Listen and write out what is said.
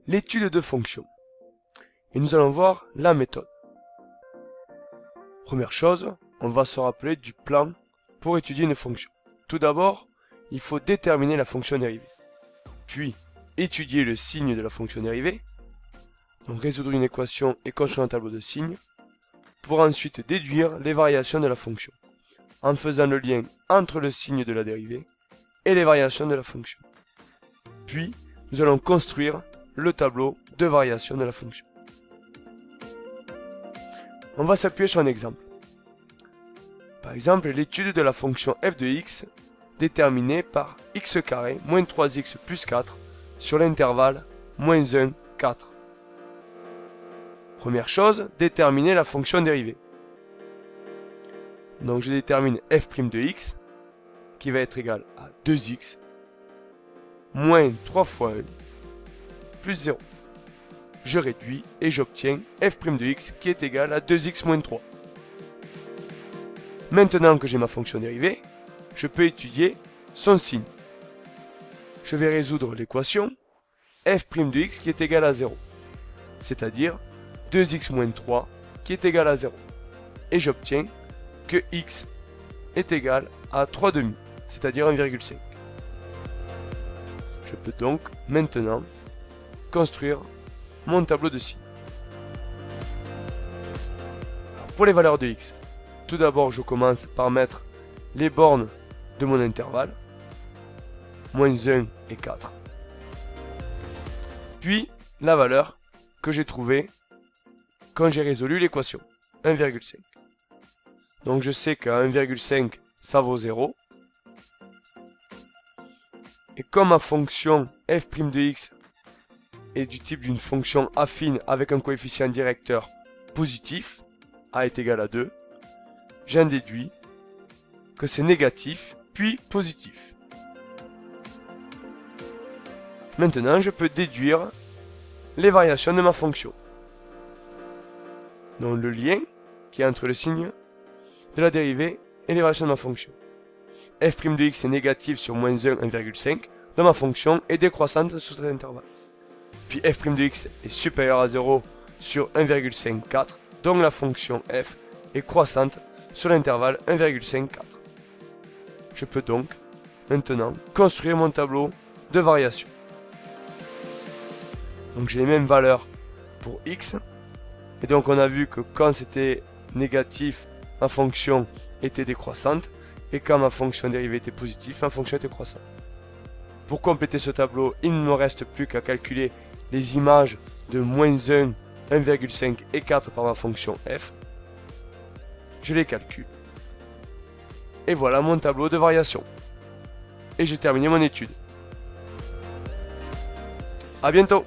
l'étude de fonctions. Et nous allons voir la méthode. Première chose, on va se rappeler du plan pour étudier une fonction. Tout d'abord, il faut déterminer la fonction dérivée. Puis, étudier le signe de la fonction dérivée. Donc résoudre une équation et construire un tableau de signes. Pour ensuite déduire les variations de la fonction, en faisant le lien entre le signe de la dérivée et les variations de la fonction. Puis, nous allons construire le tableau de variation de la fonction. On va s'appuyer sur un exemple. Par exemple, l'étude de la fonction f de x déterminée par x carré moins 3x plus 4 sur l'intervalle moins 1, 4. Première chose, déterminer la fonction dérivée. Donc je détermine f' de x qui va être égal à 2x moins 3 fois 1 plus 0. Je réduis et j'obtiens f' de x qui est égal à 2x moins 3. Maintenant que j'ai ma fonction dérivée, je peux étudier son signe. Je vais résoudre l'équation f' de x qui est égal à 0, c'est-à-dire 2x moins 3 qui est égal à 0. Et j'obtiens que x est égal à 3 demi, c'est-à-dire 1,5. Je peux donc maintenant construire mon tableau de signes. Pour les valeurs de x, tout d'abord je commence par mettre les bornes de mon intervalle, moins 1 et 4. Puis la valeur que j'ai trouvée quand j'ai résolu l'équation, 1,5. Donc je sais qu'à 1,5 ça vaut 0. Et comme ma fonction f' de x est du type d'une fonction affine avec un coefficient directeur positif, a est égal à 2, j'en déduis que c'est négatif puis positif. Maintenant je peux déduire les variations de ma fonction. Donc le lien qui est entre le signe de la dérivée et les variations de ma fonction. f' de x est négatif sur moins 1, 1,5, donc ma fonction est décroissante sur cet intervalle. Puis f' de x est supérieur à 0 sur 1,5, 4, donc la fonction f est croissante sur l'intervalle 1,5, 4. Je peux donc maintenant construire mon tableau de variation. Donc j'ai les mêmes valeurs pour x. Et donc on a vu que quand c'était négatif, ma fonction était décroissante. Et quand ma fonction dérivée était positive, ma fonction était croissante. Pour compléter ce tableau, il ne me reste plus qu'à calculer les images de moins 1, 1,5 et 4 par ma fonction f. Je les calcule. Et voilà mon tableau de variation. Et j'ai terminé mon étude. À bientôt!